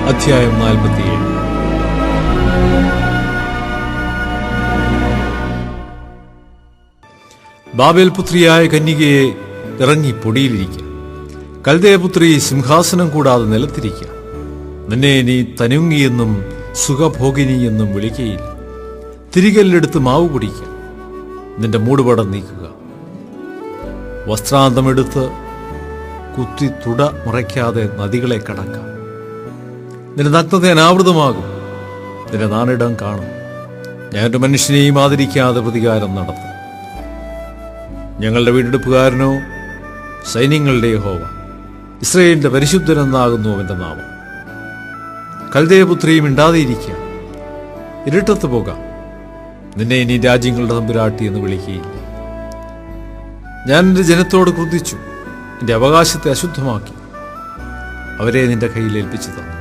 അധ്യായം 47. ബാബേൽ പുത്രിയായ കന്യകയെ ഇറങ്ങി പൊടിയിലിരിക്കുക. കൽദയപുത്രി സിംഹാസനം കൂടാതെ നിലത്തിരിക്കുക. നിന്നെ നീ തനുങ്ങിയെന്നും സുഖഭോഗിനിയെന്നും വിളിക്കയില്ല. തിരികല്ലെടുത്ത് മാവ് പൊടിക്കുക. നിന്റെ മൂടുപടം നീക്കുക. വസ്ത്രാന്തമെടുത്ത് കുത്തി തുട മറയ്ക്കാതെ നദികളെ കടക്കാം. നിന്റെ നഗ്നത അനാവൃതമാകും. നിന്റെ നാണിടം കാണും. ഞാനൊരു മനുഷ്യനെയും ആദരിക്കാതെ പ്രതികാരം നടത്തും. ഞങ്ങളുടെ വീണ്ടെടുപ്പുകാരനോ സൈന്യങ്ങളുടെ യഹോവ, ഇസ്രായേലിന്റെ പരിശുദ്ധനെന്നാകുന്നു അവന്റെ നാമം. കൽദയപുത്രിയും മിണ്ടാതെയിരിക്കുക. ഇരുട്ടത്ത് പോകാം. നിന്നെ ഇനി രാജ്യങ്ങളുടെ തമ്പുരാട്ടി എന്ന് വിളിക്കുകയില്ല. ഞാൻ നിന്റെ ജനത്തോട് ക്രുദ്ധിച്ചു. നിന്റെ അവകാശത്തെ അശുദ്ധമാക്കി അവരെ നിന്റെ കയ്യിൽ ഏൽപ്പിച്ചു തന്നു.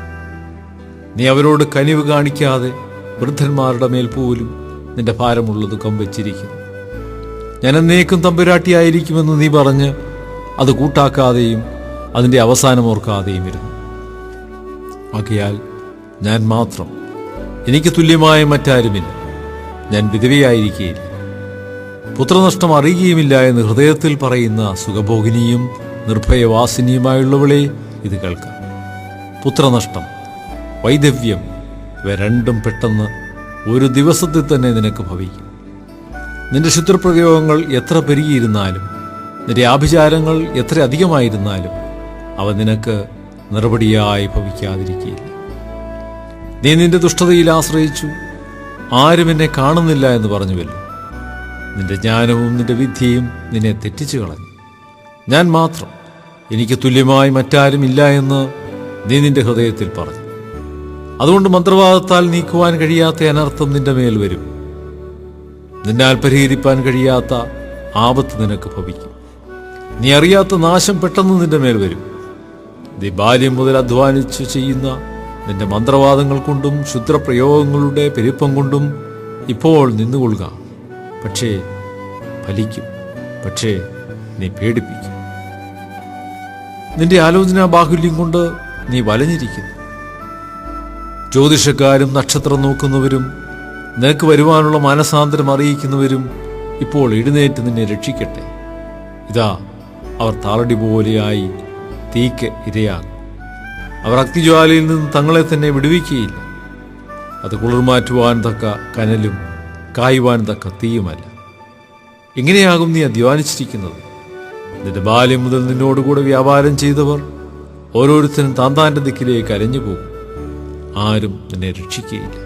നീ അവരോട് കനിവ് കാണിക്കാതെ വൃദ്ധന്മാരുടെ മേൽ പോലും നിന്റെ ഭാരമുള്ള ദുഃഖം വെച്ചിരിക്കുന്നു. ഞാൻ എന്നേക്കും തമ്പുരാട്ടിയായിരിക്കുമെന്ന് നീ പറഞ്ഞ് അത് കൂട്ടാക്കാതെയും അതിൻ്റെ അവസാനം ഓർക്കാതെയും ഇരുന്നു. ആകയാൽ ഞാൻ മാത്രം, എനിക്ക് തുല്യമായ മറ്റാരുമില്ല. ഞാൻ വിധവയായിരിക്കുകയില്ല. പുത്രനഷ്ടം അറിയുകയുമില്ല എന്ന് ഹൃദയത്തിൽ പറയുന്ന സുഖഭോഗിനിയും നിർഭയവാസിനിയുമായുള്ളവളെ ഇത് കേൾക്കാം. പുത്രനഷ്ടം, വൈധവ്യം, ഇവ രണ്ടും പെട്ടെന്ന് ഒരു ദിവസത്തിൽ തന്നെ നിനക്ക് ഭവിക്കും. നിന്റെ ശുദ്രപ്രയോഗങ്ങൾ എത്ര പെരുകിയിരുന്നാലും, നിന്റെ ആഭിചാരങ്ങൾ എത്ര അധികമായിരുന്നാലും അവ നിനക്ക് നിർവടിയായി ഭവിക്കാതിരിക്കുകയില്ല. നീ നിന്റെ ദുഷ്ടതയിൽ ആശ്രയിച്ചു. ആരും എന്നെ കാണുന്നില്ല എന്ന് പറഞ്ഞുവല്ലോ. നിന്റെ ജ്ഞാനവും നിന്റെ വിദ്യയും നിന്നെ തെറ്റിച്ചു കളഞ്ഞു. ഞാൻ മാത്രം, എനിക്ക് തുല്യമായി മറ്റാരും ഇല്ല എന്ന് നീ നിന്റെ ഹൃദയത്തിൽ പറഞ്ഞു. അതുകൊണ്ട് മന്ത്രവാദത്താൽ നീക്കുവാൻ കഴിയാത്ത അനർത്ഥം നിന്റെ മേൽ വരും. നിന്നാൽ പരിഹരിപ്പാൻ കഴിയാത്ത ആപത്ത് നിനക്ക് ഭവിക്കും. നീ അറിയാത്ത നാശം പെട്ടെന്ന് നിന്റെ മേൽ വരും. നീ ബാല്യം മുതൽ അധ്വാനിച്ചു ചെയ്യുന്ന നിന്റെ മന്ത്രവാദങ്ങൾ കൊണ്ടും ക്ഷുദ്രപ്രയോഗങ്ങളുടെ പെരുപ്പം കൊണ്ടും ഇപ്പോൾ നിന്നുകൊള്ളുക. പക്ഷേ ഫലിക്കും. പക്ഷേ നീ പേടിപ്പിക്കും. നിന്റെ ആലോചനാ ബാഹുല്യം കൊണ്ട് നീ വലഞ്ഞിരിക്കുന്നു. ജ്യോതിഷക്കാരും നക്ഷത്രം നോക്കുന്നവരും നിനക്ക് വരുവാനുള്ള മാനസാന്തരം അറിയിക്കുന്നവരും ഇപ്പോൾ എഴുന്നേറ്റ് നിന്നെ രക്ഷിക്കട്ടെ. ഇതാ, അവർ താളടി പോലെയായി തീക്ക് ഇരയാകും. അവർ അഗ്നിജ്വാലയിൽ നിന്ന് തങ്ങളെ തന്നെ വിടുവിക്കുകയില്ല. അത് കുളിർമാറ്റുവാൻ തക്ക കനലും കായുവാൻ തക്ക തീയുമല്ല. എങ്ങനെയാകും നീ അധ്വാനിച്ചിരിക്കുന്നത്? നിന്റെ ബാല്യം മുതൽ നിന്നോടുകൂടെ വ്യാപാരം ചെയ്തവർ ഓരോരുത്തരും താന്താന്റെ ദിക്കിലേക്ക് അലഞ്ഞു പോകും. ആരും നിന്നെ രക്ഷിക്കുകയില്ല.